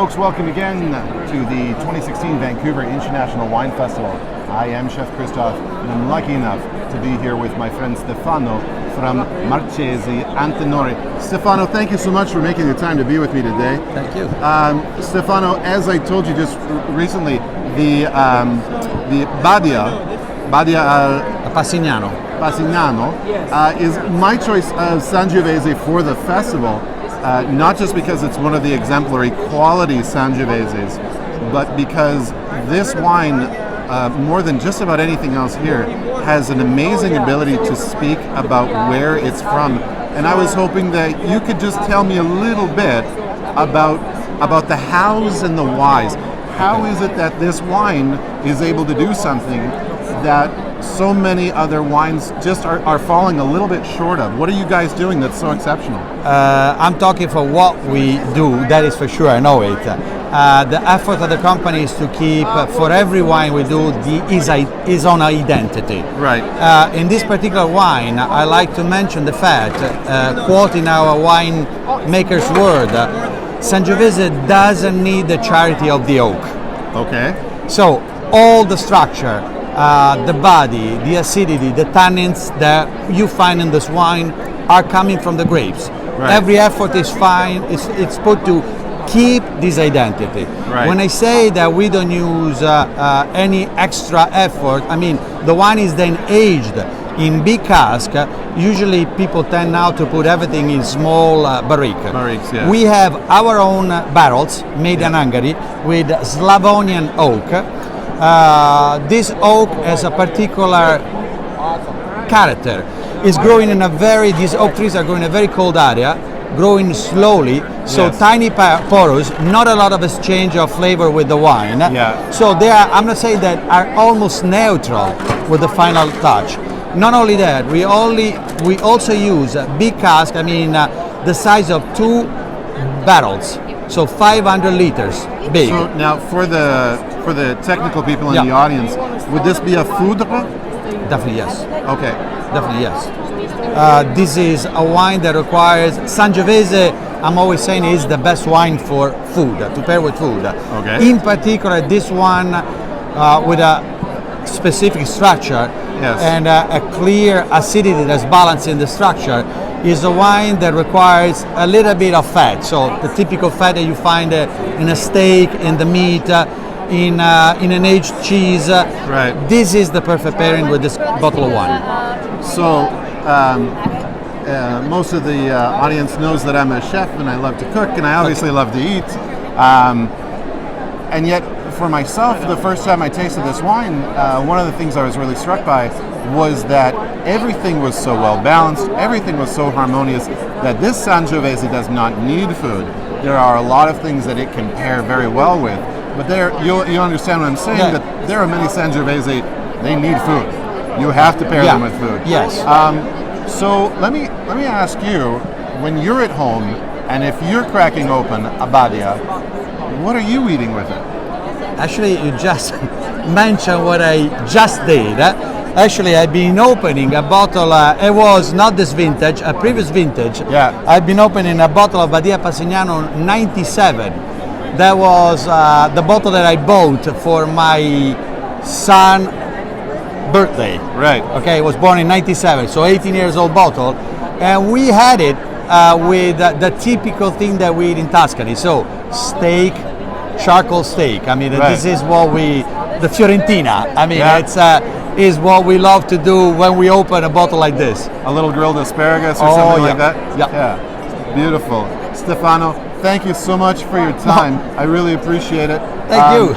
folks, welcome again to the 2016 Vancouver International Wine Festival. I am Chef Christophe, and I'm lucky enough to be here with my friend Stefano from Marchesi Antinori. Stefano, thank you so much for making the time to be with me today. Thank you. Stefano, as I told you just recently, the Badia Passignano is my choice of Sangiovese for the festival. Not just because it's one of the exemplary quality Sangioveses, but because this wine, more than just about anything else here, has an amazing ability to speak about where it's from. And I was hoping that you could just tell me a little bit about the hows and the whys. How is it that this wine is able to do something that so many other wines just are falling a little bit short of? What are you guys doing that's so exceptional? I'm talking for what we do, that is for sure, I know it. The effort of the company is to keep, for every wine we do, his own identity. Right. In this particular wine, I like to mention the fact, quoting our wine maker's word, Sangiovese doesn't need the charity of the oak. Okay. So, all the structure, the body, the acidity, the tannins that you find in this wine are coming from the grapes. Right. Every effort is fine, it's put to keep this identity. Right. When I say that we don't use any extra effort, I mean the wine is then aged in big cask. Usually people tend now to put everything in small Barriques, yeah. We have our own barrels made in Hungary with Slavonian oak. This oak has a particular character. It's growing in these oak trees are growing in a very cold area, growing slowly, so Yes. tiny porous, not a lot of exchange of flavor with the wine. Yeah. So they are, I'm not saying that, are almost neutral with the final touch. Not only that, we also use a big cask, I mean the size of 2 barrels, so 500 liters big. So now for the technical people in Yeah. the audience, would this be a foudre? Definitely yes. Okay. Definitely yes. This is a wine that requires Sangiovese. I'm always saying is the best wine for food, to pair with food. Okay. In particular, this one with a specific structure Yes. and a clear acidity that's balanced in the structure is a wine that requires a little bit of fat. So the typical fat that you find in a steak, in the meat, in an aged cheese. Right. This is the perfect pairing with this bottle of wine. So most of the audience knows that I'm a chef and I love to cook and I obviously love to eat. And yet for myself, the first time I tasted this wine, one of the things I was really struck by was that everything was so well balanced, everything was so harmonious that this Sangiovese does not need food. There are a lot of things that it can pair very well with, but you understand what I'm saying, Yeah. that there are many Sangiovese, they need food. You have to pair them with food. Yes. So let me ask you, when you're at home and if you're cracking open a Badia, what are you eating with it? Actually, you just mentioned what I just did. Actually, I've been opening a bottle, it was not this vintage, a previous vintage. Yeah. I've been opening a bottle of Badia Passignano 97. That was the bottle that I bought for my son's birthday. Right. Okay, it was born in 97, so 18 years old bottle. And we had it with the typical thing that we eat in Tuscany. So steak, charcoal steak. I mean, Right. this is what the Fiorentina. I mean, Yeah. it's is what we love to do when we open a bottle like this. A little grilled asparagus or Oh, something yeah. like that? Yeah. Beautiful. Stefano, thank you so much for your time. I really appreciate it. Thank you.